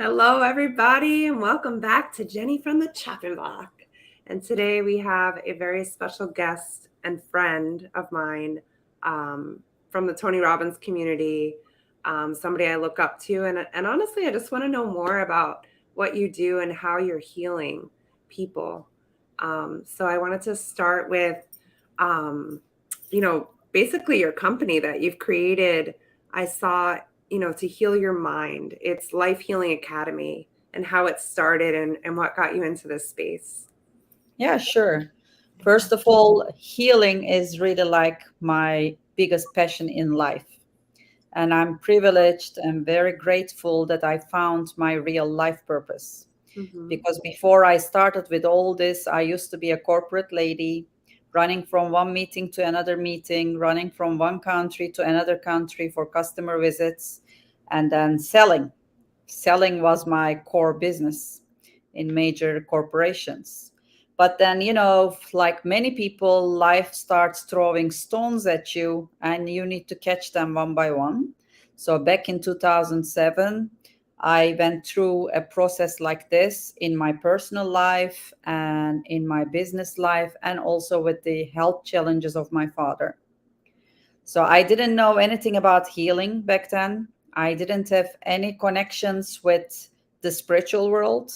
Hello, everybody, and welcome back to Jenny from the Chopping Block. And today we have a very special guest and friend of mine um, from the Tony Robbins community, somebody I look up to. And honestly, I just want to know more about what you do and how you're healing people. So I wanted to start with, um, basically your company that you've created. I saw to heal your mind. It's Life Healing Academy and how it started and what got you into this space. Yeah, sure. First of all, healing is really like my biggest passion in life. And I'm privileged and very grateful that I found my real life purpose. Mm-hmm. Because before I started with all this, I used to be a corporate lady, running from one meeting to another meeting, running from one country to another country for customer visits, and then selling. Selling was my core business in major corporations. But then, like many people, life starts throwing stones at you and you need to catch them one by one. So back in 2007, I went through a process like this in my personal life and in my business life, and also with the health challenges of my father. So I didn't know anything about healing back then. I didn't have any connections with the spiritual world.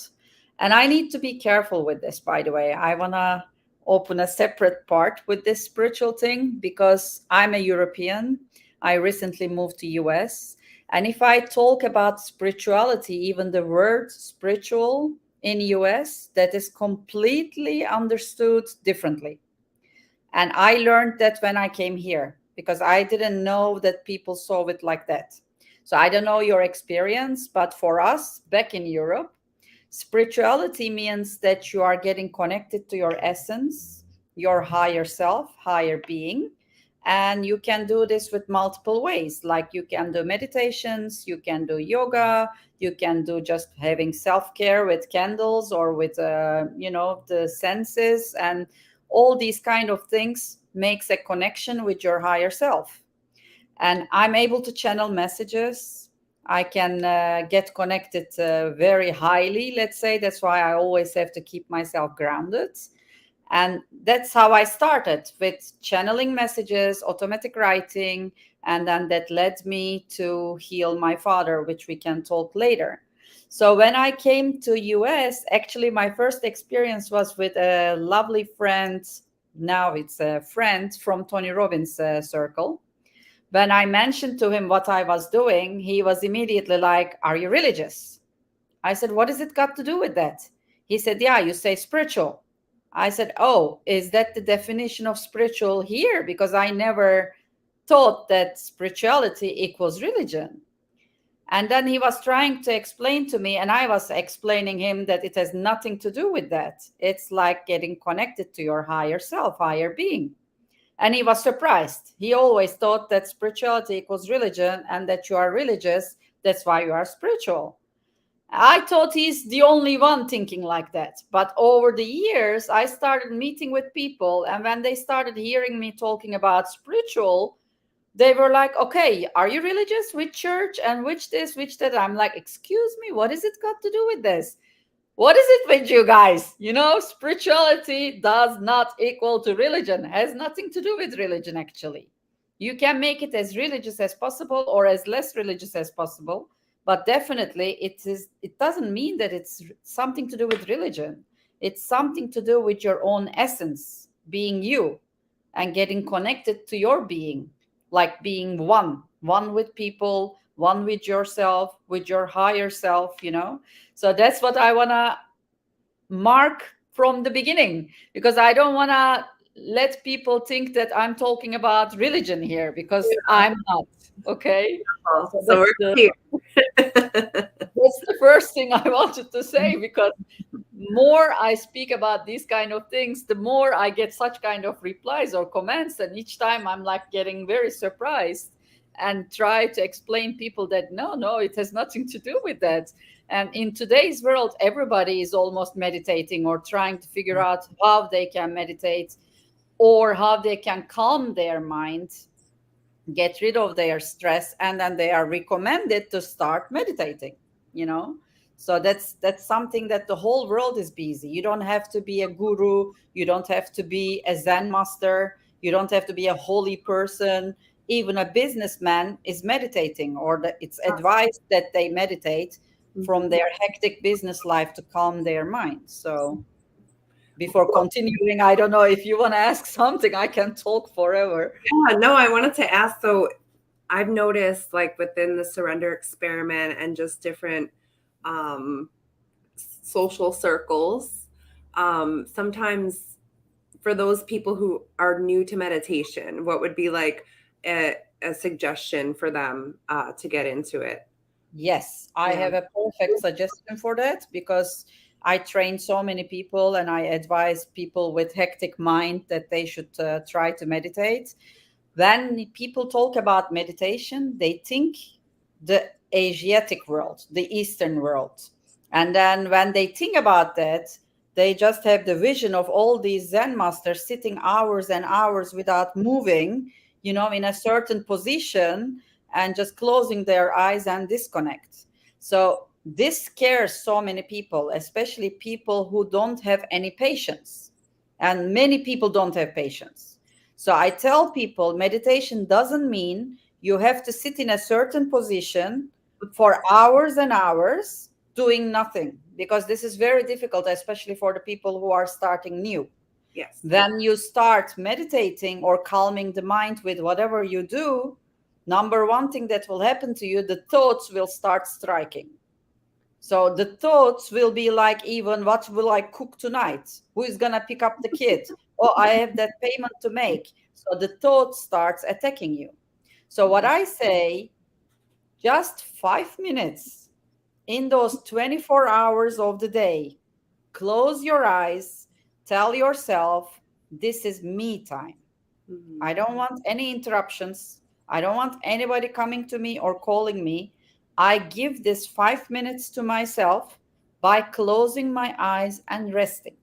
And I need to be careful with this, by the way. I want to open a separate part with this spiritual thing because I'm a European. I recently moved to US. And if I talk about spirituality, even the word spiritual in US, that is completely understood differently. And I learned that when I came here because I didn't know that people saw it like that. So I don't know your experience, but for us back in Europe, spirituality means that you are getting connected to your essence, your higher self, higher being. And you can do this with multiple ways. Like you can do meditations, you can do yoga, you can do just having self care with candles or with, the senses. And all these kind of things makes a connection with your higher self. And I'm able to channel messages. I can get connected very highly, let's say. That's why I always have to keep myself grounded. And that's how I started with channeling messages, automatic writing, and then that led me to heal my father, which we can talk later. So when I came to US, actually my first experience was with a lovely friend. Now it's a friend from Tony Robbins circle. When I mentioned to him what I was doing, he was immediately like, "Are you religious?" I said, "What has it got to do with that?" He said, "Yeah, you say spiritual." I said, "Oh, is that the definition of spiritual here? Because I never thought that spirituality equals religion." And then he was trying to explain to me, and I was explaining him that it has nothing to do with that. It's like getting connected to your higher self, higher being. And he was surprised. He always thought that spirituality equals religion and that you are religious. That's why you are spiritual. I thought he's the only one thinking like that. But over the years, I started meeting with people. And when they started hearing me talking about spiritual, they were like, "Okay, are you religious? Which church and which this, which that?" I'm like, "Excuse me, what has it got to do with this? What is it with you guys? Spirituality does not equal to religion, has nothing to do with religion, actually. You can make it as religious as possible or as less religious as possible, but definitely it doesn't mean that it's something to do with religion. It's something to do with your own essence, being you and getting connected to your being, like being one with people, one with yourself, with your higher self. So that's what I want to mark from the beginning, because I don't want to let people think that I'm talking about religion here, because I'm not. Okay. So So we're here. that's the first thing I wanted to say, because more I speak about these kind of things, the more I get such kind of replies or comments, and each time I'm like getting very surprised and try to explain people that no, it has nothing to do with that. And in today's world, everybody is almost meditating or trying to figure out how they can meditate or how they can calm their mind, get rid of their stress, and then they are recommended to start meditating. So that's something that the whole world is busy. You don't have to be a guru, you don't have to be a Zen master, you don't have to be a holy person. Even a businessman is meditating, or it's advised that they meditate from Mhm. their hectic business life to calm their mind. So before continuing, I don't know if you want to ask something, I can talk forever. Yeah, no, I wanted to ask. So I've noticed, like within the surrender experiment and just different um, social circles, sometimes for those people who are new to meditation, what would be like a suggestion for them to get into it? Yes, I Yeah. have a perfect suggestion for that, because I train so many people and I advise people with hectic mind that they should try to meditate. When people talk about meditation, they think the Asiatic world, the Eastern world. And then when they think about that, they just have the vision of all these Zen masters sitting hours and hours without moving, in a certain position, and just closing their eyes and disconnect. So this scares so many people, especially people who don't have any patience. And many people don't have patience. So I tell people meditation doesn't mean you have to sit in a certain position for hours and hours doing nothing, because this is very difficult, especially for the people who are starting new. Yes. When you start meditating or calming the mind with whatever you do, number one thing that will happen to you, the thoughts will start striking. So the thoughts will be like, even what will I cook tonight? Who is going to pick up the kid? Oh, I have that payment to make. So the thought starts attacking you. So what I say, just 5 minutes in those 24 hours of the day, close your eyes, tell yourself, this is me time. Mhm. I don't want any interruptions. I don't want anybody coming to me or calling me. I give this 5 minutes to myself by closing my eyes and resting.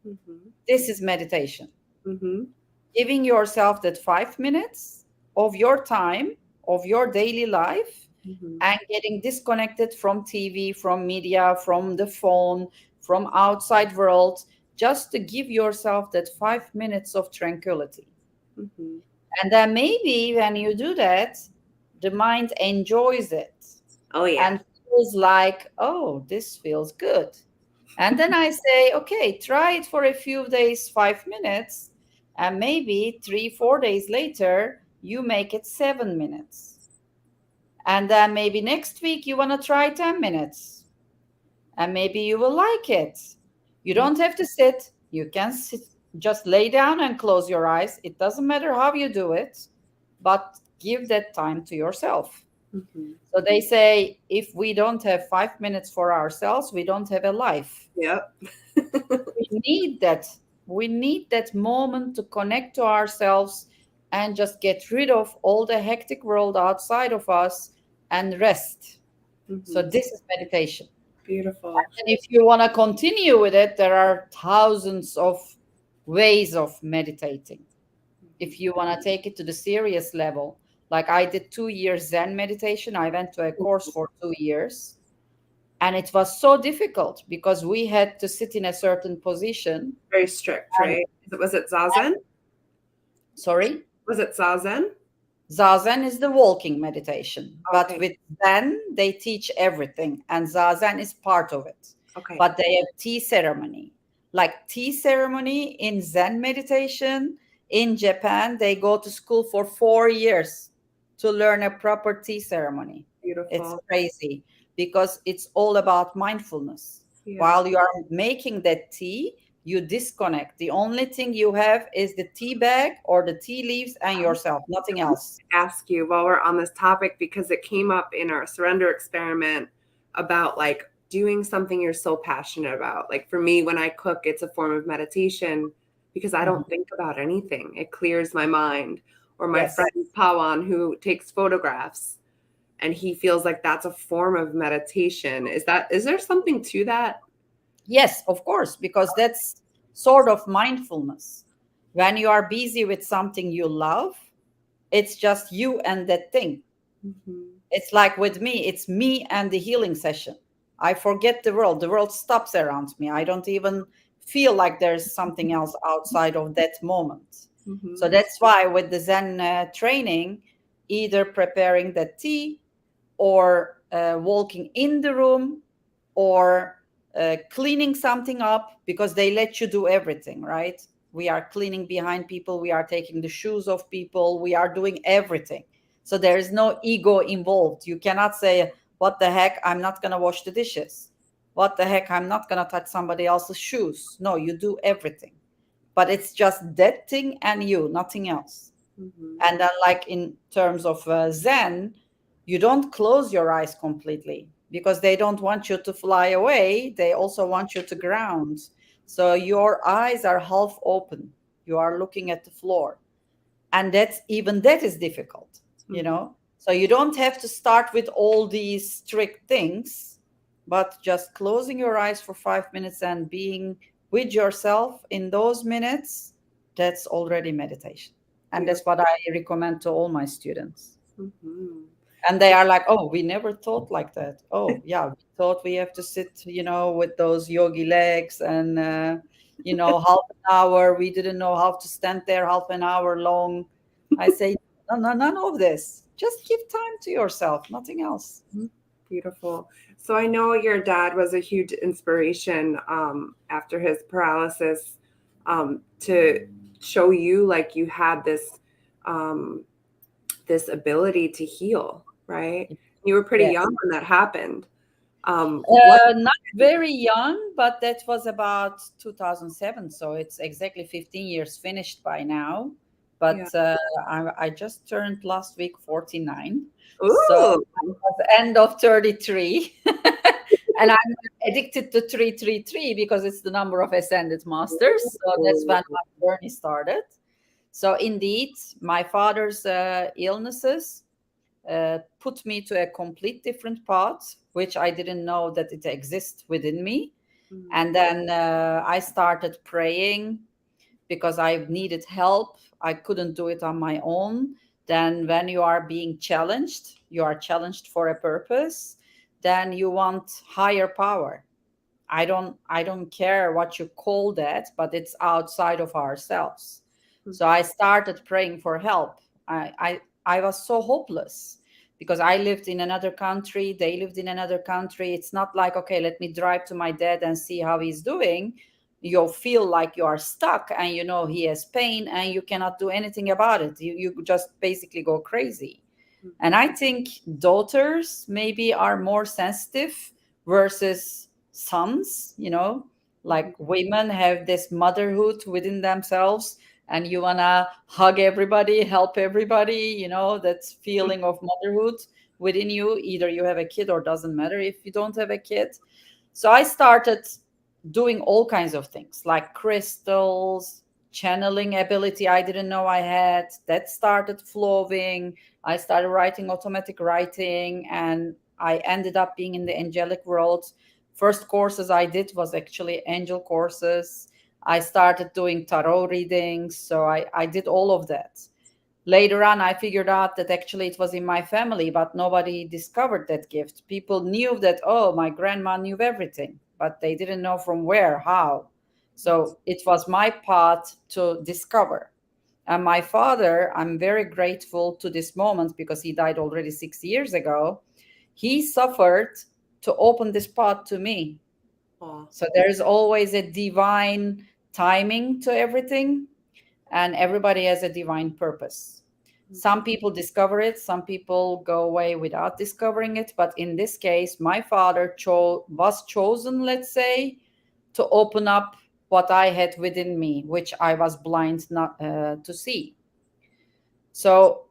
Mhm. This is meditation. Mhm. Giving yourself that 5 minutes of your time, of your daily life, Mhm. and getting disconnected from TV, from media, from the phone, from outside world, just to give yourself that 5 minutes of tranquility. Mhm. And then maybe when you do that, the mind enjoys it Oh yeah. and feels like, oh, this feels good. And then I say, okay, try it for a few days, 5 minutes, and maybe 3, 4 days later, you make it 7 minutes. And then maybe next week you want to try 10 minutes, and maybe you will like it. You don't have to sit, you can sit, just lay down and close your eyes. It doesn't matter how you do it, but give that time to yourself. Mhm. So they say, if we don't have 5 minutes for ourselves, we don't have a life. Yep. We need that. We need that moment to connect to ourselves and just get rid of all the hectic world outside of us and rest. So Mhm. this is meditation. Beautiful. And if you want to continue with it, there are thousands of ways of meditating. If you want to take it to the serious level, like I did 2 years Zen meditation, I went to a course for 2 years. And it was so difficult because we had to sit in a certain position. Very strict, And, right? Was it Zazen? sorry, Was it Zazen? Zazen is the walking meditation, but Okay. with Zen, they teach everything, and Zazen is part of it. Okay. But they have tea ceremony. Like tea ceremony in Zen meditation in Japan, they go to school for 4 years to learn a proper tea ceremony. It's Beautiful. crazy because it's all about mindfulness. Yeah. While you are making that tea, you disconnect. The only thing you have is the tea bag or the tea leaves and yourself, nothing else. Ask you while we're on this topic because it came up in our surrender experiment about like doing something you're so passionate about. Like for me, when I cook, it's a form of meditation because I Mhm. don't think about anything. It clears my mind. Or my Yes. friend Pawan, who takes photographs, and he feels like that's a form of meditation. Is there something to that? Yes, of course, because that's sort of mindfulness. When you are busy with something you love, it's just you and that thing. Mhm. It's like with me, it's me and the healing session. I forget the world. The world stops around me. I don't even feel like there's something else outside of that moment. So Mm-hmm. that's why with the Zen training, either preparing the tea or walking in the room or cleaning something up, because they let you do everything, right? We are cleaning behind people, we are taking the shoes of people, we are doing everything. So there is no ego involved. You cannot say, what the heck, I'm not going to wash the dishes. What the heck, I'm not going to touch somebody else's shoes. No, you do everything. But it's just that thing and you, nothing else. Mm-hmm. And then, like in terms of Zen, you don't close your eyes completely because they don't want you to fly away. They also want you to ground. So your eyes are half open. You are looking at the floor. And that's even that is difficult, you Mm-hmm. know? So you don't have to start with all these strict things, but just closing your eyes for 5 minutes and being with yourself in those minutes, that's already meditation. And that's Beautiful. what I recommend to all my students. Mm-hmm. And they are like, oh, we never thought like that. Oh yeah, we thought we have to sit, with those yogi legs and half an hour. We didn't know how to stand there half an hour long. I say, no, no, none of this. Just give time to yourself, nothing else. Beautiful. So I know your dad was a huge inspiration after his paralysis to show you like you had this ability to heal, right? You were pretty Yeah. young when that happened. What? Not very young, but that was about 2007. So it's exactly 15 years finished by now. Yeah. But I just turned last week 49. So Ooh. at the end of 33. And I'm addicted to 333 because it's the number of ascended masters. So that's when my journey started. So indeed, my father's illnesses put me to a complete different path, which I didn't know that it exists within me. And then I started praying because I needed help. I couldn't do it on my own. Then, when you are being challenged, you are challenged for a purpose, then you want higher power. I don't care what you call that, but it's outside of ourselves. So I started praying for help. I was so hopeless because I lived in another country, they lived in another country. It's not like, okay, let me drive to my dad and see how he's doing. You'll feel like you are stuck and he has pain and you cannot do anything about it. You just basically go crazy. And I think daughters maybe are more sensitive versus sons, like women have this motherhood within themselves and you want to hug everybody, help everybody, that feeling of motherhood within you. Either you have a kid or doesn't matter if you don't have a kid. So I started doing all kinds of things like crystals, channeling ability I didn't know I had. That started flowing. I started writing automatic writing and I ended up being in the angelic world. First courses I did was actually angel courses. I started doing tarot readings. So I did all of that. Later on, I figured out that actually it was in my family, but nobody discovered that gift. People knew that, oh, my grandma knew everything, but they didn't know from where, how. So it was my path to discover. And my father, I'm very grateful to this moment because he died already 6 years ago. He suffered to open this path to me. Oh. So there's always a divine timing to everything, and everybody has a divine purpose. Some people discover it, some people go away without discovering it. But in this case, my father was chosen, let's say, to open up what I had within me, which I was blind not to see. So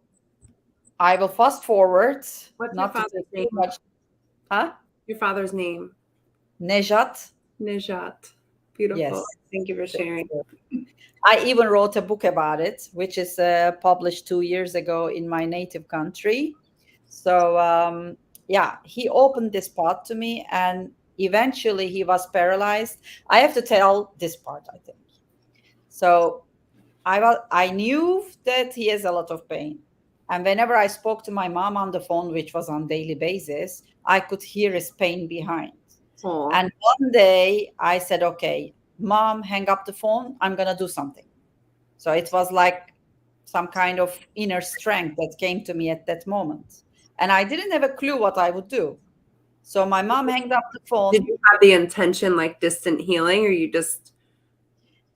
I will fast forward, What's your not to father's take too name? much. Huh? Your father's name? Nejat? Nijat. Beautiful. Yes. Thank you for Thank sharing. you. I even wrote a book about it, which is published 2 years ago in my native country. So, yeah, he opened this path to me, and eventually he was paralyzed. I have to tell this part, I think. So, I knew that he has a lot of pain. And whenever I spoke to my mom on the phone, which was on daily basis, I could hear his pain behind. Oh, And one day I said, okay, mom, hang up the phone. I'm going to do something. So it was like some kind of inner strength that came to me at that moment. And I didn't have a clue what I would do. So my mom hanged up the did phone. you have the intention like distant healing, or you just,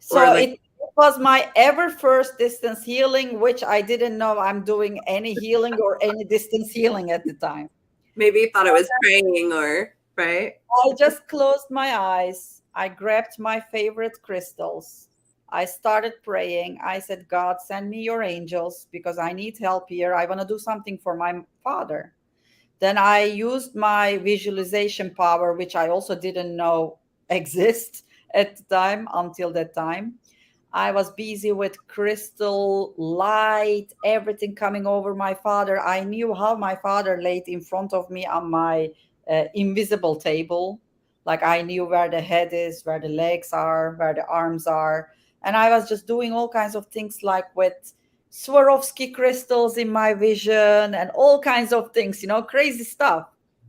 or So like it was my ever first distance healing, which I didn't know I'm doing any healing or any distance healing at the time. maybe you So thought it was praying, or right? I just closed my eyes. I grabbed my favorite crystals. I started praying. I said, God, send me your angels because I need help here. I want to do something for my father. Then I used my visualization power, which I also didn't know exist at the time until that time. I was busy with crystal light, everything coming over my father. I knew how my father laid in front of me on my invisible table. Like I knew where the head is, where the legs are, where the arms are. And I was just doing all kinds of things like with Swarovski crystals in my vision and all kinds of things, crazy stuff.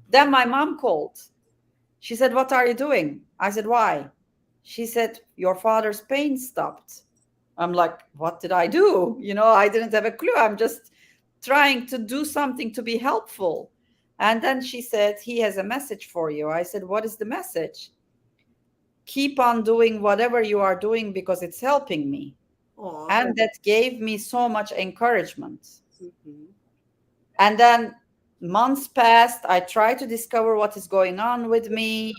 Then my mom called. She said, "What are you doing?" I said, "Why?" She said, "Your father's pain stopped." I'm like, "What did I do?" I didn't have a clue. I'm just trying to do something to be helpful. And then she said, "He has a message for you." I said, "What is the message?" "Keep on doing whatever you are doing because it's helping me." Oh, And that gave me so much encouragement. hmm, And then months passed. I tried to discover what is going on with me,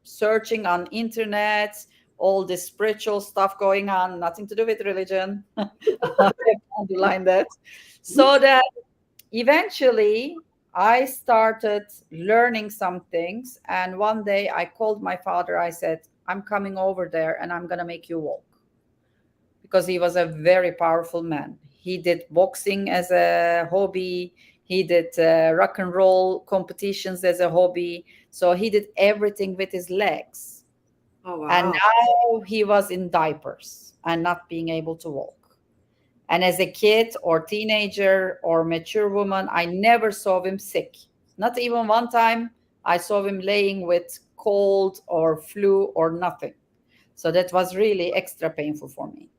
searching on internet, all this spiritual stuff going on, nothing to do with religion. I have to underline that. So that eventually I started learning some things. And one day I called my father. I said, "I'm coming over there and I'm going to make you walk," because he was a very powerful man. He did boxing as a hobby. He did rock and roll competitions as a hobby. So he did everything with his legs. oh And wow, now he was in diapers and not being able to walk. And as a kid or teenager or mature woman, I never saw him sick. Not even one time I saw him laying with cold or flu or nothing. So that was really extra painful for me.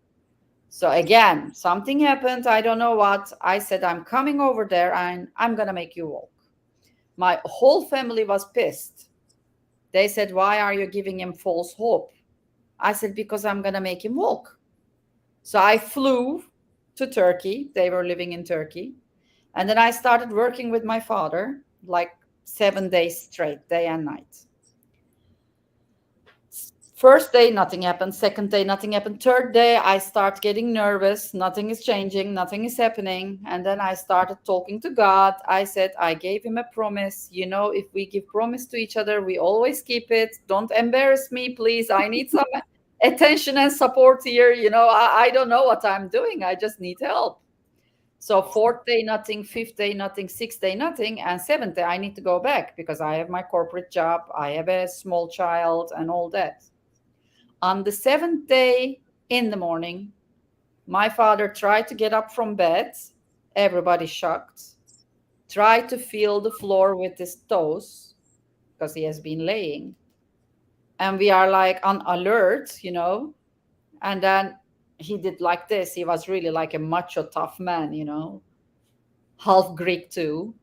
So again, something happened. I don't know what. I said, "I'm coming over there and I'm going to make you walk." My whole family was pissed. They said, "Why are you giving him false hope?" I said, "Because I'm going to make him walk." So I flew to Turkey. They were living in Turkey. And then I started working with my father like 7 days straight, day and night. First day, nothing happened. Second day, nothing happened. Third day, I start getting nervous. Nothing is changing. Nothing is happening. And then I started talking to God. I said, I gave him a promise. If we give promise to each other, we always keep it. Don't embarrass me, please. I need some attention and support here. I don't know what I'm doing. I just need help. So fourth day, nothing. Fifth day, nothing. Sixth day, nothing. And seventh day, I need to go back because I have my corporate job. I have a small child and all that. On the seventh day in the morning, my father tried to get up from bed. Everybody shocked. Tried to feel the floor with his toes because he has been laying. And we are like on alert. And then he did like this. He was really like a macho, tough man, half Greek too.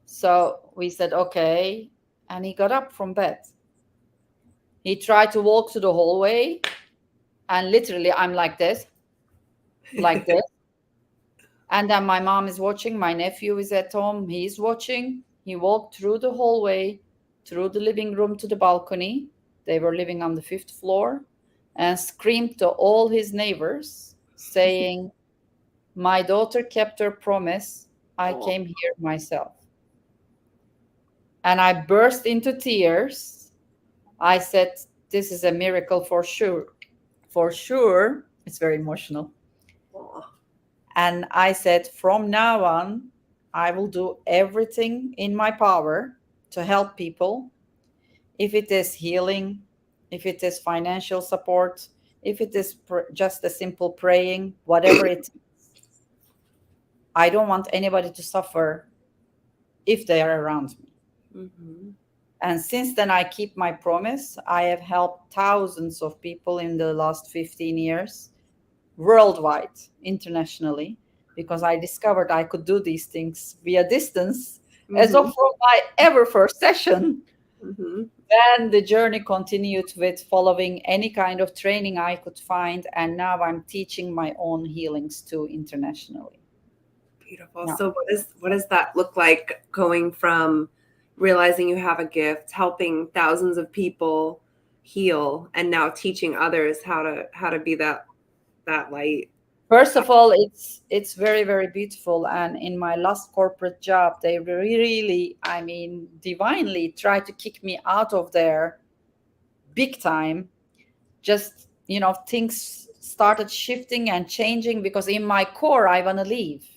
So we said, okay. And he got up from bed. He tried to walk to the hallway. And literally, I'm like this, like this. And then my mom is watching. My nephew is at home. He's watching. He walked through the hallway, through the living room to the balcony. They were living on the fifth floor and screamed to all his neighbors, saying, "My daughter kept her promise. I oh, came here myself." And I burst into tears. I said, "This is a miracle for sure." For sure. It's very emotional. oh. And I said, from now on, I will do everything in my power to help people. If it is healing, if it is financial support, if it is just a simple praying, whatever it is, I don't want anybody to suffer if they are around me. Hmm. And since then, I keep my promise. I have helped thousands of people in the last 15 years, worldwide, internationally, because I discovered I could do these things via distance as of Mm-hmm. from my ever first session. Mm-hmm. Then the journey continued with following any kind of training I could find. And now I'm teaching my own healings too internationally. Beautiful. Yeah. So what does that look like going from realizing you have a gift, helping thousands of people heal, and now teaching others how to be that light? First of all, it's very, very beautiful. And in my last corporate job, they really, I mean, divinely tried to kick me out of there big time. Just, things started shifting and changing because in my core I want to leave.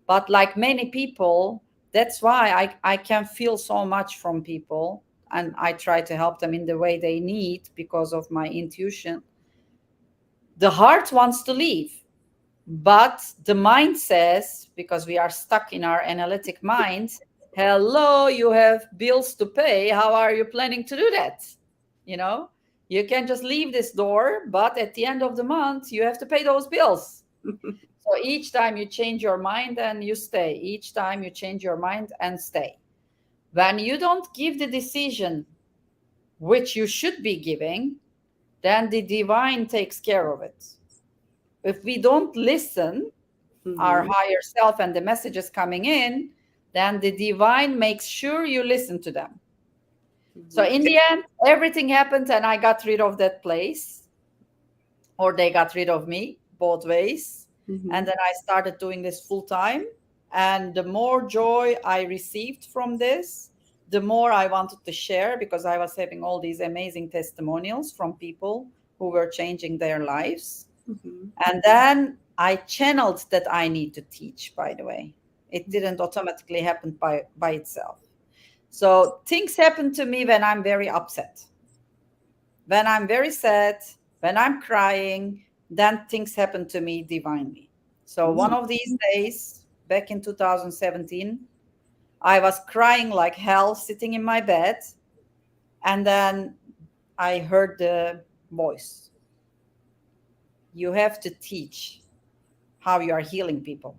But like many people, that's why I can feel so much from people, and I try to help them in the way they need because of my intuition. The heart wants to leave, but the mind says, because we are stuck in our analytic mind, hello, you have bills to pay. How are you planning to do that? You know, you can just leave this door, but at the end of the month, you have to pay those bills. So each time you change your mind and you stay, each time you change your mind and stay. When you don't give the decision which you should be giving, then the divine takes care of it. If we don't listen, our Mm-hmm. higher self and the messages coming in, then the divine makes sure you listen to them. So Mm-hmm. in the end, everything happened and I got rid of that place, or they got rid of me, both ways. Mm-hmm. And then I started doing this full time. And the more joy I received from this, the more I wanted to share, because I was having all these amazing testimonials from people who were changing their lives. Mm-hmm. And then I channeled that I need to teach, by the way. It didn't automatically happen by itself. So things happen to me when I'm very upset, when I'm very sad, when I'm crying, then things happen to me divinely. So one of these days, back in 2017, I was crying like hell sitting in my bed. And then I heard the voice: you have to teach how you are healing people.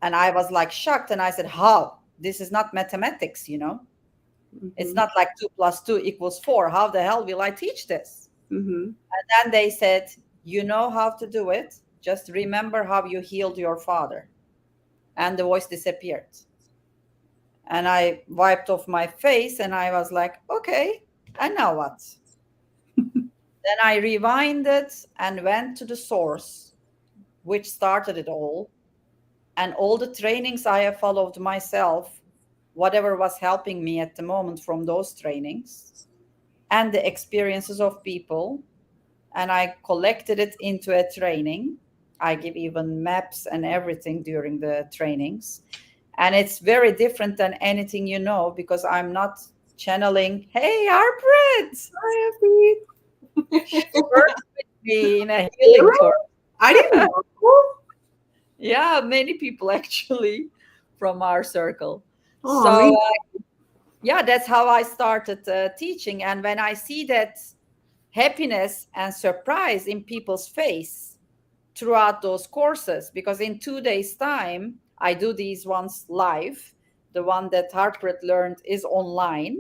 And I was like shocked. And I said, how? This is not mathematics. It's Mm-hmm. not like 2 + 2 = 4. How the hell will I teach this? Mm-hmm. And then they said, you know how to do it. Just remember how you healed your father. And the voice disappeared. And I wiped off my face and I was like, okay, and now what? Then I rewinded and went to the source, which started it all. And all the trainings I have followed myself, whatever was helping me at the moment from those trainings, and the experiences of people, and I collected it into a training. I give even maps and everything during the trainings. And it's very different than anything because I'm not channeling, hey, Harpreet, Hi, Effie. she worked with me in a healing Really? course. I didn't know. Yeah, many people actually from our circle. Oh, So, amazing. yeah, that's how I started teaching. And when I see that happiness and surprise in people's face throughout those courses, because in 2 days time I do these ones live. The one that Harpreet learned is online.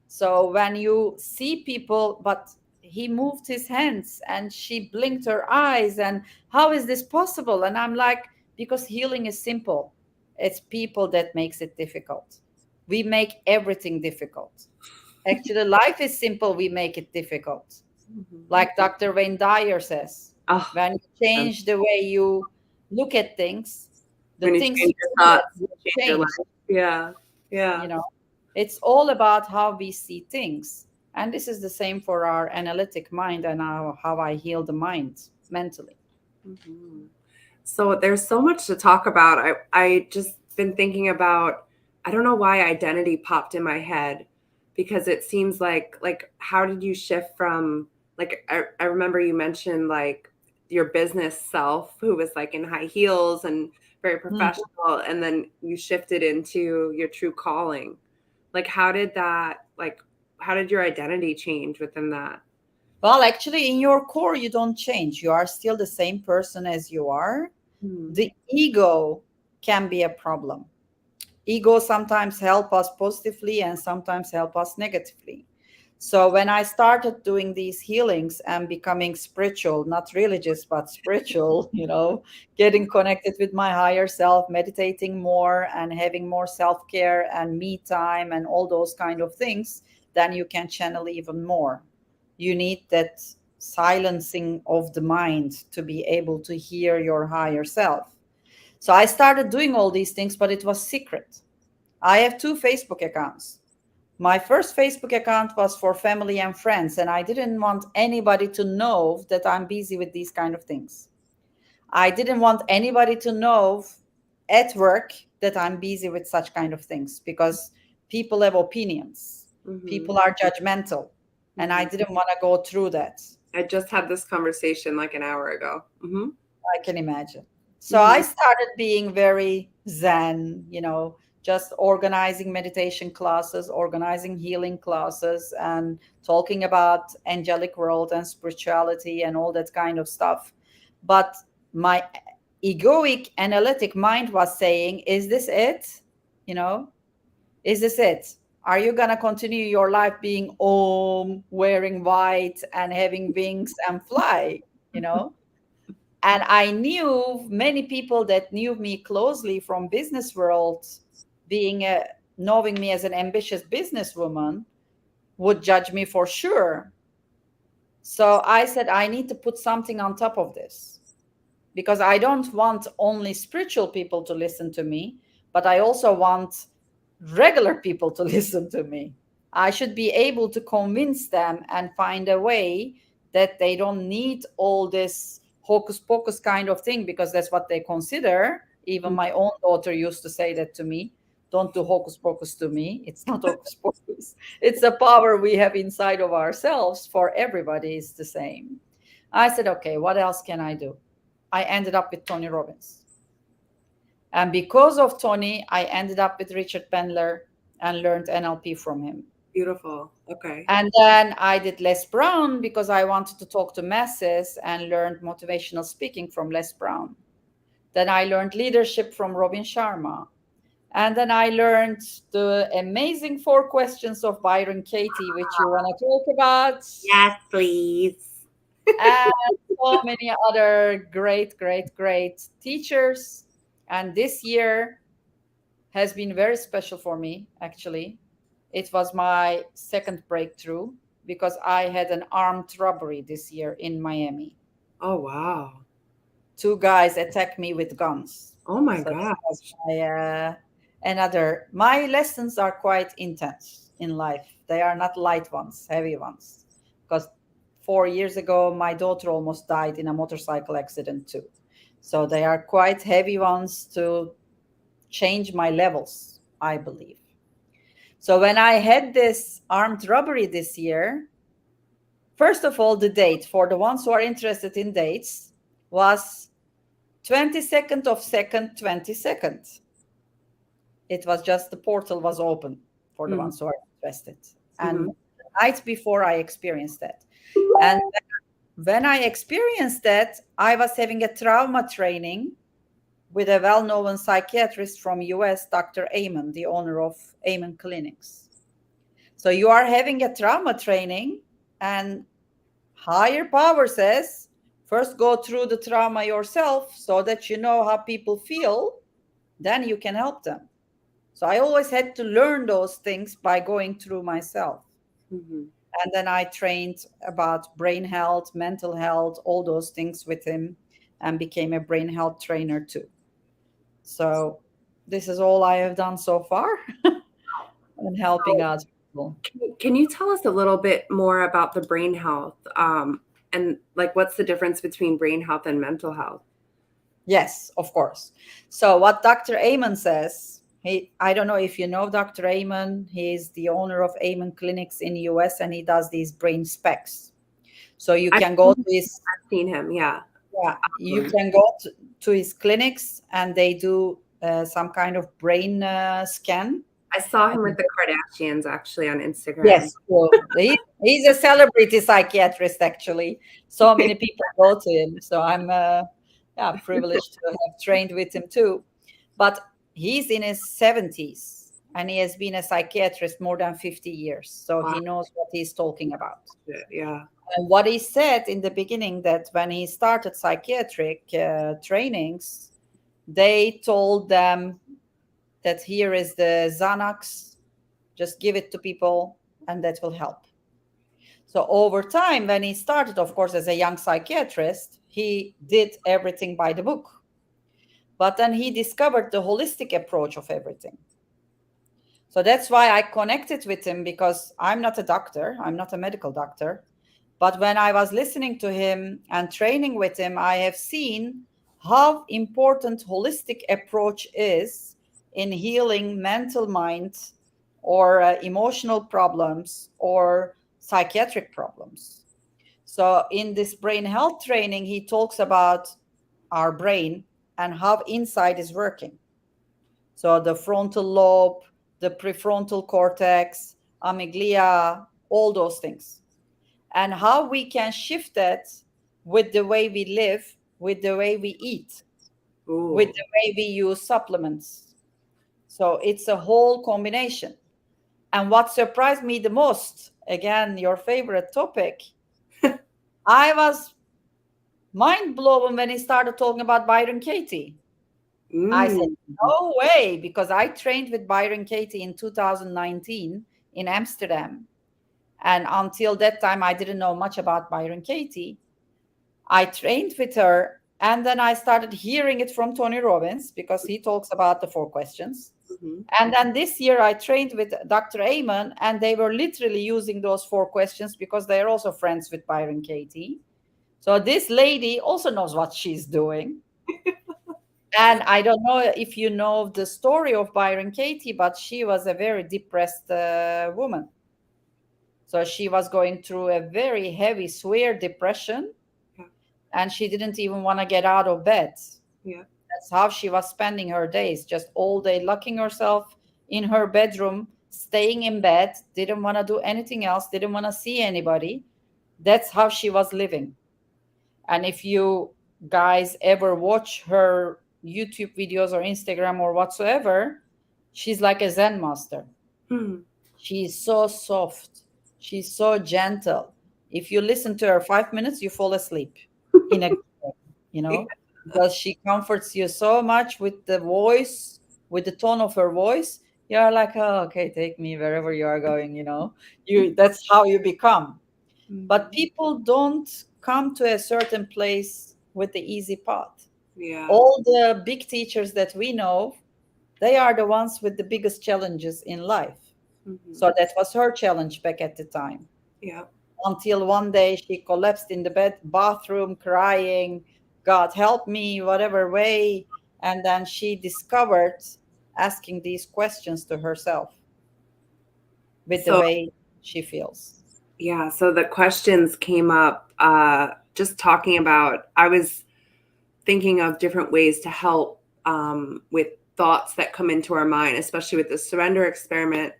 So when you see people, but he moved his hands and she blinked her eyes, and how is this possible? And I'm like, because healing is simple. It's people that makes it difficult. We make everything difficult. Actually, life is simple, we make it difficult. Mm-hmm. Like Dr. Wayne Dyer says, Oh, when you um, change the way you look at things, the when you things change you your look at thoughts, will change your change. life. Yeah. You Yeah. know, it's all about how we see things. And this is the same for our analytic mind and how I heal the mind mentally. Mm-hmm. So there's so much to talk about. I just been thinking about, I don't know why identity popped in my head, because it seems like how did you shift from, like, I remember you mentioned like your business self who was like in high heels and very Mm. professional, and then you shifted into your true calling. Like, how did your identity change within that? Well, actually, in your core, you don't change. You are still the same person as you are. Hmm. The ego can be a problem. Ego sometimes help us positively and sometimes help us negatively. So when I started doing these healings and becoming spiritual, not religious but spiritual, getting connected with my higher self, meditating more and having more self-care and me time and all those kind of things, then you can channel even more. You need that silencing of the mind to be able to hear your higher self. So I started doing all these things, but it was secret. I have two Facebook accounts. My first Facebook account was for family and friends, and I didn't want anybody to know that I'm busy with these kind of things. I didn't want anybody to know at work that I'm busy with such kind of things because people have opinions. Hmm. People are judgmental, and I Hmm. didn't want to go through that. I just had this conversation like an hour ago. Hmm. I can imagine. So I Hmm. started being very zen, just organizing meditation classes, organizing healing classes, and talking about angelic world and spirituality and all that kind of stuff. But my egoic analytic mind was saying, is this it? You know, is this it? Are you going to continue your life being om, wearing white and having wings and fly? You know? And I knew many people that knew me closely from business world, being knowing me as an ambitious businesswoman, would judge me for sure. So I said I need to put something on top of this, because I don't want only spiritual people to listen to me, but I also want regular people to listen to me. I should be able to convince them and find a way that they don't need all this hocus pocus kind of thing, because that's what they consider. Even my own daughter used to say that to me. Don't do hocus pocus to me. It's not hocus pocus. It's a power we have inside of ourselves. For everybody, it's the same. I said, okay, what else can I do? I ended up with Tony Robbins. And because of Tony, I ended up with Richard Bandler and learned NLP from him. Beautiful. Okay. And then I did Les Brown because I wanted to talk to masses and learned motivational speaking from Les Brown. Then I learned leadership from Robin Sharma. And then I learned the amazing 4 questions of Byron Katie, which you want to talk about. Yes, please. And so many other great, great, great teachers. And this year has been very special for me, actually. It was my second breakthrough because I had an armed robbery this year in Miami. Oh, wow. 2 guys attacked me with guns. Oh my So that was gosh. my lessons are quite intense in life. They are not light ones, heavy ones. Because 4 years ago, my daughter almost died in a motorcycle accident too. So they are quite heavy ones to change my levels, I believe. So when I had this armed robbery this year, first of all, the date for the ones who are interested in dates was 22nd of 2nd, 22nd. It was just the portal was open for the Mm-hmm. ones who are interested. Mm-hmm. And the night before I experienced that. And when I experienced that, I was having a trauma training with a well-known psychiatrist from US, Dr. Amen, the owner of Amen Clinics. So you are having a trauma training, and higher power says, first go through the trauma yourself so that you know how people feel, then you can help them. So I always had to learn those things by going through myself. Mm-hmm. And then I trained about brain health, mental health, all those things with him, and became a brain health trainer too. So this is all I have done so far and helping So, out people. can you tell us a little bit more about the brain health? And like, what's the difference between brain health and mental health? Yes, of course. So what Dr. Amen says, I don't know if you know Dr. Amen. He's the owner of Amen Clinics in the US, and he does these brain specs. So you I've can go seen, to his I've seen him. Yeah. yeah, you can go to his clinics, and they do some kind of brain scan. I saw him with the Kardashians actually on Instagram. Yes, so he's a celebrity psychiatrist, actually. So many people go to him. So I'm yeah, privileged to have trained with him too. But he's in his 70s and he has been a psychiatrist more than 50 years. So Wow. he knows what he's talking about. Yeah. And what he said in the beginning, that when he started psychiatric trainings, they told them that here is the Xanax, just give it to people and that will help. So over time, when he started, of course, as a young psychiatrist, he did everything by the book. But then he discovered the holistic approach of everything. So that's why I connected with him, because I'm not a doctor, I'm not a medical doctor. But when I was listening to him and training with him, I have seen how important holistic approach is in healing mental mind or emotional problems or psychiatric problems. So in this brain health training, he talks about our brain and how inside is working. So the frontal lobe, the prefrontal cortex, amygdala, all those things. And how we can shift that with the way we live, with the way we eat, with Ooh. the way we use supplements. So it's a whole combination. And what surprised me the most, again, your favorite topic, I was mind blown when he started talking about Byron Katie. I said, Mm. no way, because I trained with Byron Katie in 2019 in Amsterdam. And until that time, I didn't know much about Byron Katie. I trained with her, and then I started hearing it from Tony Robbins because he talks about the 4 questions. Hmm. And then this year, I trained with Dr. Amen, and they were literally using those 4 questions because they're also friends with Byron Katie. So this lady also knows what she's doing. And I don't know if you know the story of Byron Katie, but she was a very depressed woman. So she was going through a very heavy, severe depression, Yeah. and she didn't even want to get out of bed. Yeah. That's how she was spending her days, just all day locking herself in her bedroom, staying in bed, didn't want to do anything else, didn't want to see anybody. That's how she was living. And if you guys ever watch her YouTube videos or Instagram or whatsoever, she's like a Zen master. Hmm. She's so soft. She's so gentle. If you listen to her 5 minutes, you fall asleep in a, you know, because she comforts you so much with the voice, with the tone of her voice. You're like, oh, okay, take me wherever you are going, that's how you become. But Mhm. people don't come to a certain place with the easy path. Yeah. All the big teachers that we know, they are the ones with the biggest challenges in life. Hmm. So that was her challenge back at the time. Yeah. Until one day she collapsed in the bathroom crying, God help me, whatever way. And then she discovered asking these questions to herself with the So way she feels. yeah, so the questions came up just talking about, I was thinking of different ways to help with thoughts that come into our mind, especially with the surrender experiment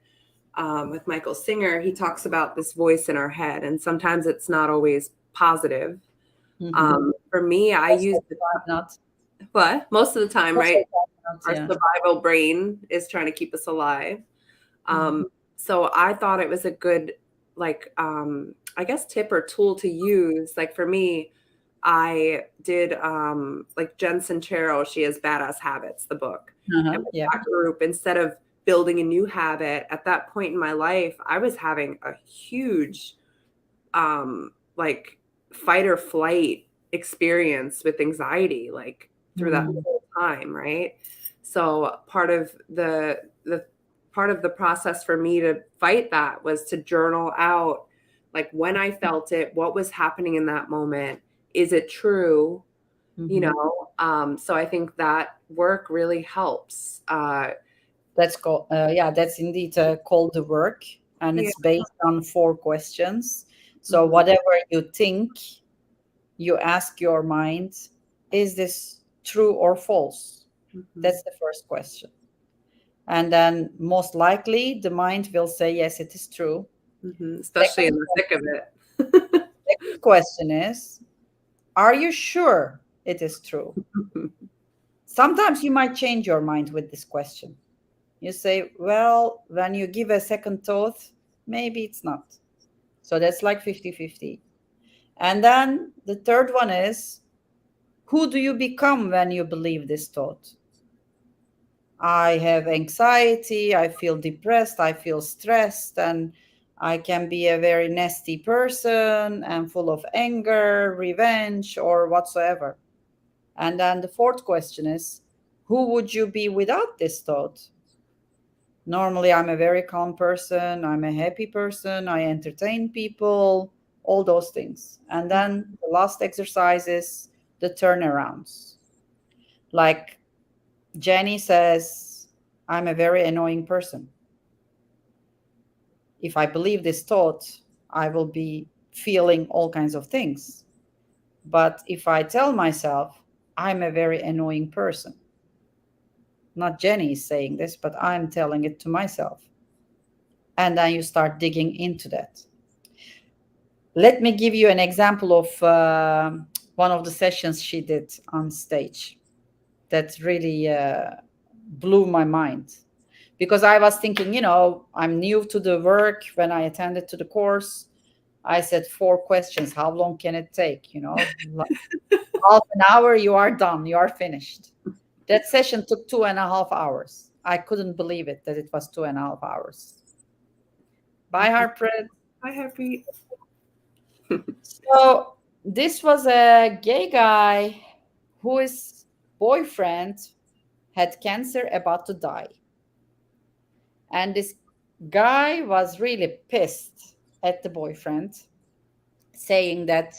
with Michael Singer. He talks about this voice in our head, and sometimes it's not always positive. Mhm. For me, I Most use of the time, not. what most of the time, Most of right? the time, not, Our yeah. survival brain is trying to keep us alive. Mhm. So I thought it was a good, like, I guess, tip or tool to use. Like for me, I did like Jen Sincero, she has Badass Habits, the book. And Uh-huh. with Yeah. that group, instead of building a new habit at that point in my life, I was having a huge like fight or flight experience with anxiety, like through that Mhm. whole time, right? So part of the part of the process for me to fight that was to journal out, like, when I felt it, what was happening in that moment, is it true, Mhm. so I think that work really helps. That's called, yeah, that's indeed called the work, and Yeah. it's based on 4 questions. So Mhm. whatever you think, you ask your mind, is this true or false? Mhm. That's the first question. And then most likely the mind will say, yes, it is true. Especially in Second, the thick of it. second question is, are you sure it is true? Sometimes you might change your mind with this question. You say, well, when you give a second thought, maybe it's not. So that's like 50-50. And then the third one is, who do you become when you believe this thought? I have anxiety, I feel depressed, I feel stressed, and I can be a very nasty person and full of anger, revenge, or whatsoever. And then the fourth question is, who would you be without this thought? Normally, I'm a very calm person, I'm a happy person, I entertain people, all those things. And then the last exercise is the turnarounds. Like Jenny says, I'm a very annoying person. If I believe this thought, I will be feeling all kinds of things. But if I tell myself, I'm a very annoying person, not Jenny is saying this, but I'm telling it to myself. And then you start digging into that. Let me give you an example of one of the sessions she did on stage that really blew my mind. Because I was thinking, I'm new to the work. When I attended to the course, I said 4 questions. How long can it take? Half an hour, you are done, you are finished. That session took 2.5 hours. I couldn't believe it that it was 2.5 hours. Bye, Harpreet. Hi, Happy. So this was a gay guy whose boyfriend had cancer about to die. And this guy was really pissed at the boyfriend, saying that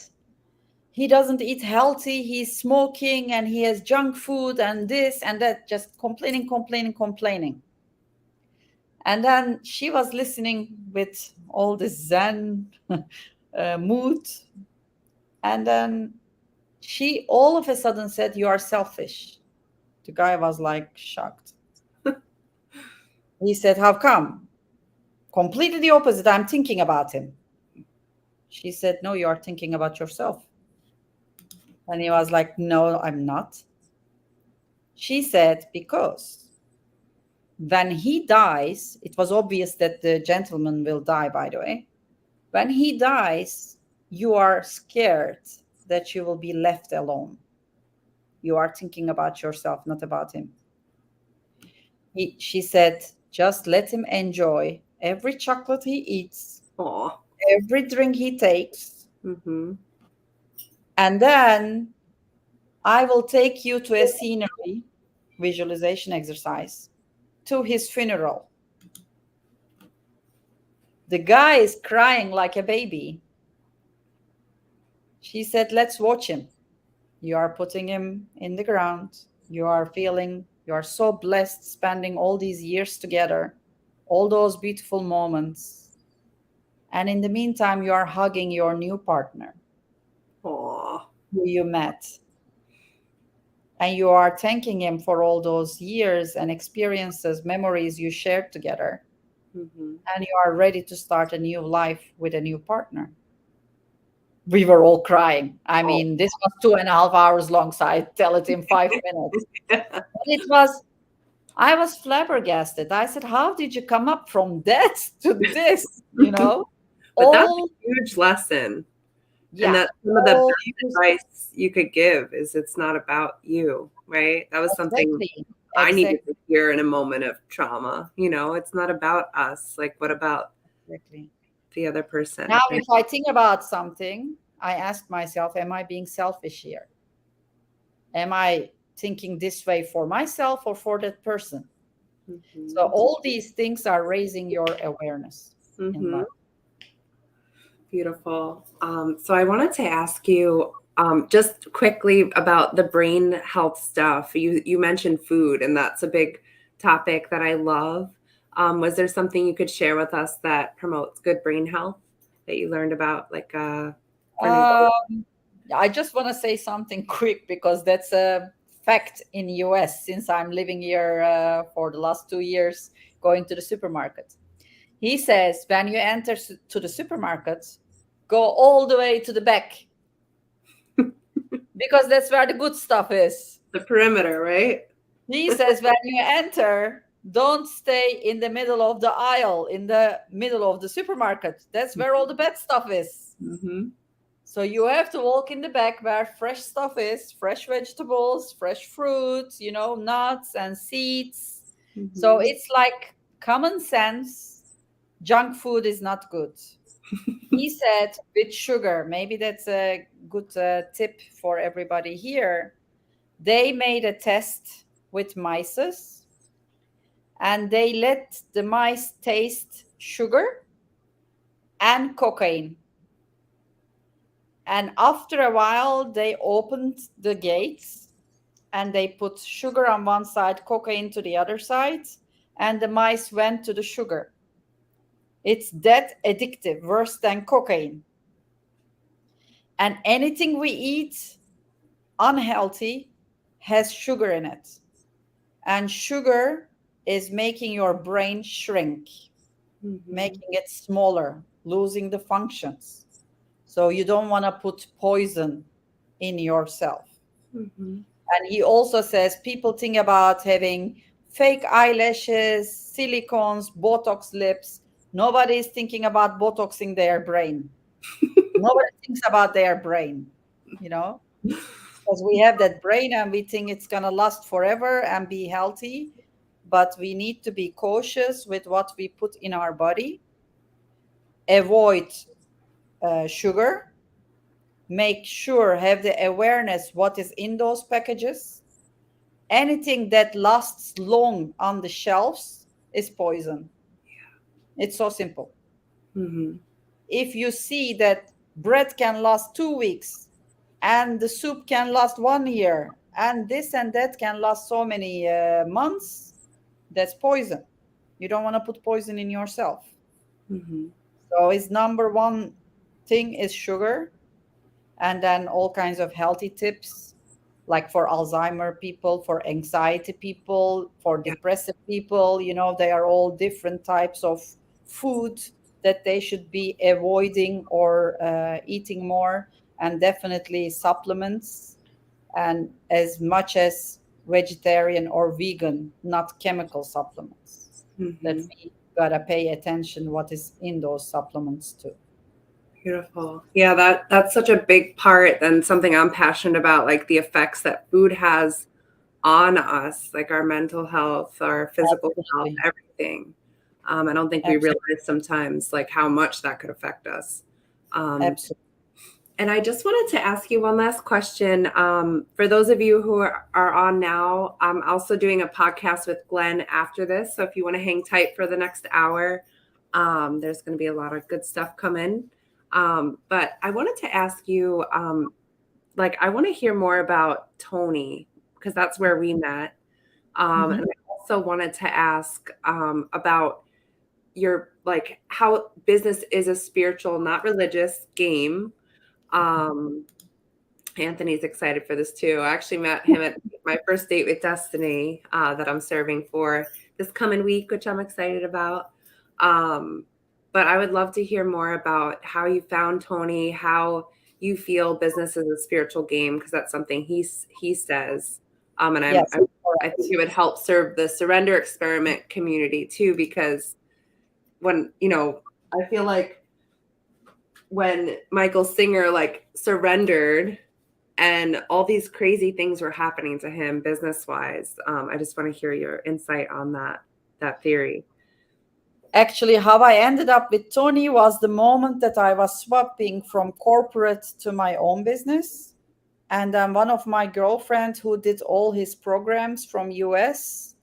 he doesn't eat healthy, he's smoking, and he has junk food and this and that, just complaining, complaining, complaining. And then she was listening with all this Zen mood. And then she all of a sudden said, "You are selfish." The guy was like shocked. He said, "How come?" Completely the opposite. I'm thinking about him. She said, "No, you are thinking about yourself." And he was like, "No, I'm not." She said, "Because when he dies," it was obvious that the gentleman will die, by the way. When he dies, you are scared that you will be left alone. You are thinking about yourself, not about him. She said, "Just let him enjoy every chocolate he eats, Aw. every drink he takes, Mm-hmm. and then I will take you to a scenery visualization exercise to his funeral." The guy is crying like a baby. She said, "Let's watch him. You are putting him in the ground. You are feeling, you are so blessed spending all these years together, all those beautiful moments. And in the meantime, you are hugging your new partner Aw. who you met. And you are thanking him for all those years and experiences, memories you shared together. Mm-hmm. And you are ready to start a new life with a new partner." We were all crying. I Oh. mean, this was 2.5 hours long, so I tell it in 5 minutes. But I was flabbergasted. I said, "How did you come up from that to this?" But that's a All, huge lesson. And yeah, that's some of the all best these, advice you could give is it's not about you, right? That was something exactly, I needed exactly, to hear in a moment of trauma. It's not about us. Like, what about exactly. the other Now, person, right? if I think about something, I ask myself, am I being selfish here? Am I thinking this way for myself or for that person? So Mm-hmm. all these things are raising your awareness in Mm-hmm. life. Beautiful. So I wanted to ask you just quickly about the brain health stuff. You mentioned food, and that's a big topic that I love. Was there something you could share with us that promotes good brain health that you learned about, like for new? Um, I just want to say something quick because that's a fact in US, since I'm living here for the last 2 years, going to the supermarket. He says when you enter to the supermarket, go all the way to the back because that's where the good stuff is. The perimeter, right? He says when you enter, don't stay in the middle of the aisle, in the middle of the supermarket. That's where all the bad stuff is. Mm-hmm. So you have to walk in the back where fresh stuff is, fresh vegetables, fresh fruits, nuts and seeds. Mm-hmm. So it's like common sense. Junk food is not good. He said with sugar, maybe that's a good tip for everybody here. They made a test with mice and they let the mice taste sugar and cocaine. And after a while, they opened the gates and they put sugar on one side, cocaine to the other side, and the mice went to the sugar. It's that addictive, worse than cocaine. And anything we eat unhealthy has sugar in it. And sugar is making your brain shrink, making it smaller, losing the functions. So you don't want to put poison in yourself. Mm-hmm. And he also says people think about having fake eyelashes, silicones, Botox lips. Nobody is thinking about Botoxing their brain. Nobody thinks about their brain, because we have that brain and we think it's going to last forever and be healthy. But we need to be cautious with what we put in our body. Avoid sugar. Make sure, have the awareness what is in those packages. Anything that lasts long on the shelves is poison. It's so simple. Mm-hmm. If you see that bread can last 2 weeks and the soup can last 1 year and this and that can last so many months, that's poison. You don't want to put poison in yourself. Mm-hmm. So his number one thing is sugar, and then all kinds of healthy tips, like for Alzheimer people, for anxiety people, for Yeah. depressive people. They are all different types of food that they should be avoiding or eating more, and definitely supplements, and as much as vegetarian or vegan, not chemical supplements. That Mm-hmm. we gotta pay attention what is in those supplements too. Beautiful. Yeah, that's such a big part and something I'm passionate about, like the effects that food has on us, like our mental health, our physical health, Absolutely. everything. I don't think we Absolutely. realize sometimes like how much that could affect us. Um, Absolutely. and I just wanted to ask you one last question. For those of you who are on now, I'm also doing a podcast with Glenn after this. So if you want to hang tight for the next hour, there's going to be a lot of good stuff coming. But I wanted to ask you, I want to hear more about Tony because that's where we met. And I also wanted to ask about your how business is a spiritual, not religious game. Anthony's excited for this too. I actually met him at my first date with Destiny that I'm serving for this coming week, which I'm excited about. But I would love to hear more about how you found Tony, how you feel business is a spiritual game, because that's something he says. And Yes, I think it would help serve the surrender experiment community too, because when I feel like when Michael Singer surrendered and all these crazy things were happening to him business wise. I just want to hear your insight on that theory. actually, how I ended up with Tony was the moment that I was swapping from corporate to my own business. And one of my girlfriends who did all his programs from US,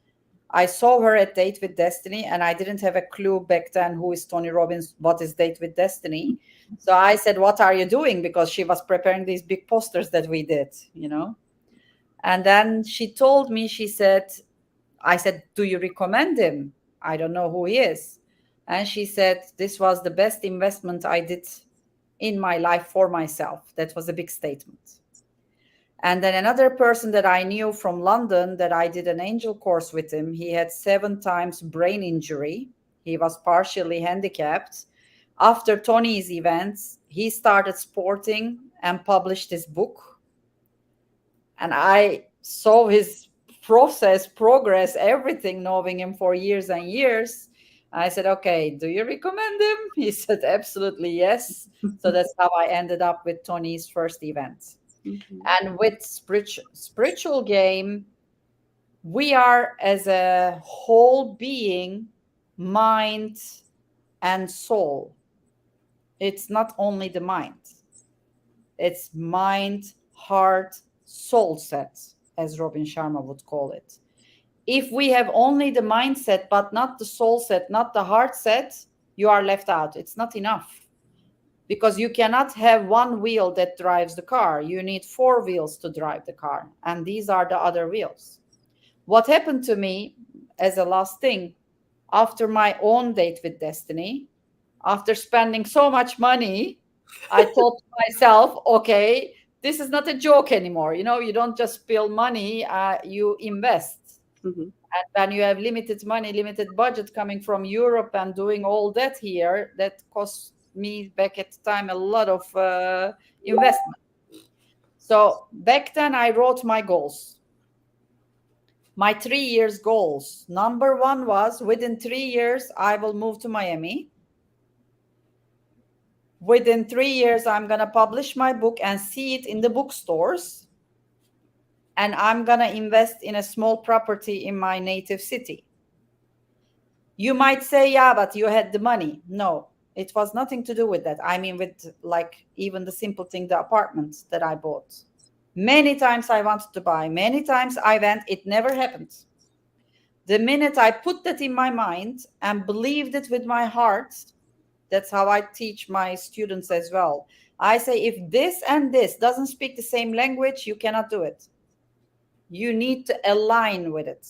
I saw her at Date with Destiny, and I didn't have a clue back then who is Tony Robbins, what is Date with Destiny. So I said, what are you doing? Because she was preparing these big posters that we did. And then she told me, I said, do you recommend him? I don't know who he is. And she said, this was the best investment I did in my life for myself. That was a big statement. And then another person that I knew from London that I did an angel course with him, he had 7 times brain injury. He was partially handicapped. After Tony's events, he started sporting and published his book. And I saw his process, progress, everything, knowing him for years and years. I said, okay, do you recommend him? He said, absolutely yes. So that's how I ended up with Tony's first event. Mhm. And with spiritual game, we are as a whole being, mind and soul. It's not only the mind. It's mind, heart, soul set, as Robin Sharma would call it. If we have only the mindset, but not the soul set, not the heart set, you are left out. It's not enough, because you cannot have one wheel that drives the car. You need 4 wheels to drive the car. And these are the other wheels. What happened to me as a last thing, after my own date with destiny, after spending so much money, I thought to myself, okay, this is not a joke anymore. You don't just spill money, you invest. Mhm. And when you have limited money, limited budget coming from Europe and doing all that here, that cost me back at the time a lot of investment. So back then I wrote my goals. My 3 years goals. Number one was within 3 years, I will move to Miami. Within 3 years, I'm going to publish my book and see it in the bookstores. And I'm going to invest in a small property in my native city. You might say, yeah, but you had the money. No, it was nothing to do with that. I mean, with like even the simple thing, the apartments that I bought. Many times I wanted to buy, many times I went, it never happened. The minute I put that in my mind and believed it with my heart, that's how I teach my students as well. I say, if this and this doesn't speak the same language, you cannot do it. You need to align with it.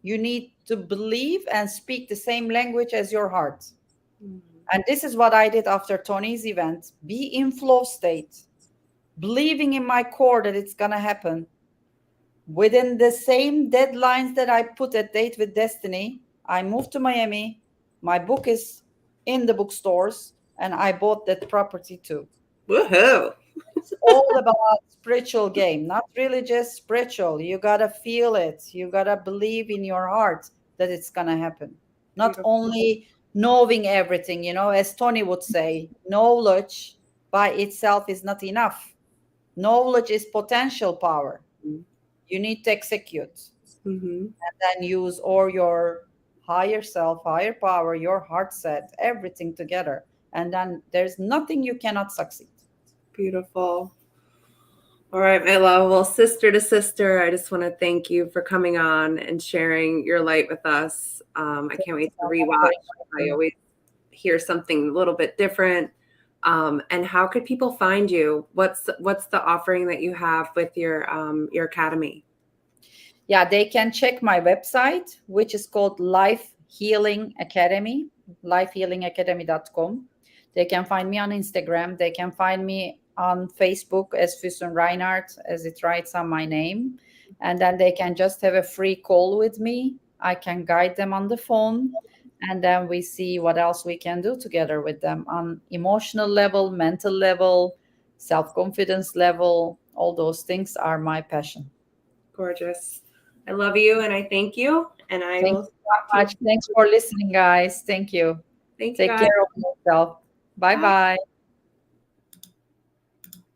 You need to believe and speak the same language as your heart. Mhm. And this is what I did after Tony's event. Be in flow state, believing in my core that it's going to happen. Within the same deadlines that I put at Date with Destiny, I moved to Miami. My book is in the bookstores, and I bought that property too. Woohoo! It's all about spiritual game, not religious, spiritual. You gotta feel it. You gotta believe in your heart that it's gonna happen. Not Beautiful. only knowing everything, as Tony would say, knowledge by itself is not enough. Knowledge is potential power. You need to execute Mm-hmm. and then use all your higher self, higher power, your heart set, everything together. And then there's nothing you cannot succeed. Beautiful. All right, my love. Well, sister to sister, I just want to thank you for coming on and sharing your light with us. I can't wait to rewatch. I always hear something a little bit different. And how could people find you? What's the offering that you have with your academy? Yeah, they can check my website, which is called Life Healing Academy, lifehealingacademy.com. They can find me on Instagram. They can find me on Facebook as Fusan Rynart, as it writes on my name. And then they can just have a free call with me. I can guide them on the phone. And then we see what else we can do together with them on emotional level, mental level, self-confidence level. All those things are my passion. Gorgeous. I love you and I thank you. And I Thank will you talk so to you. much. Thanks for listening, guys. Thank you. Thank you, Take guys. care of yourself. Bye Bye. bye.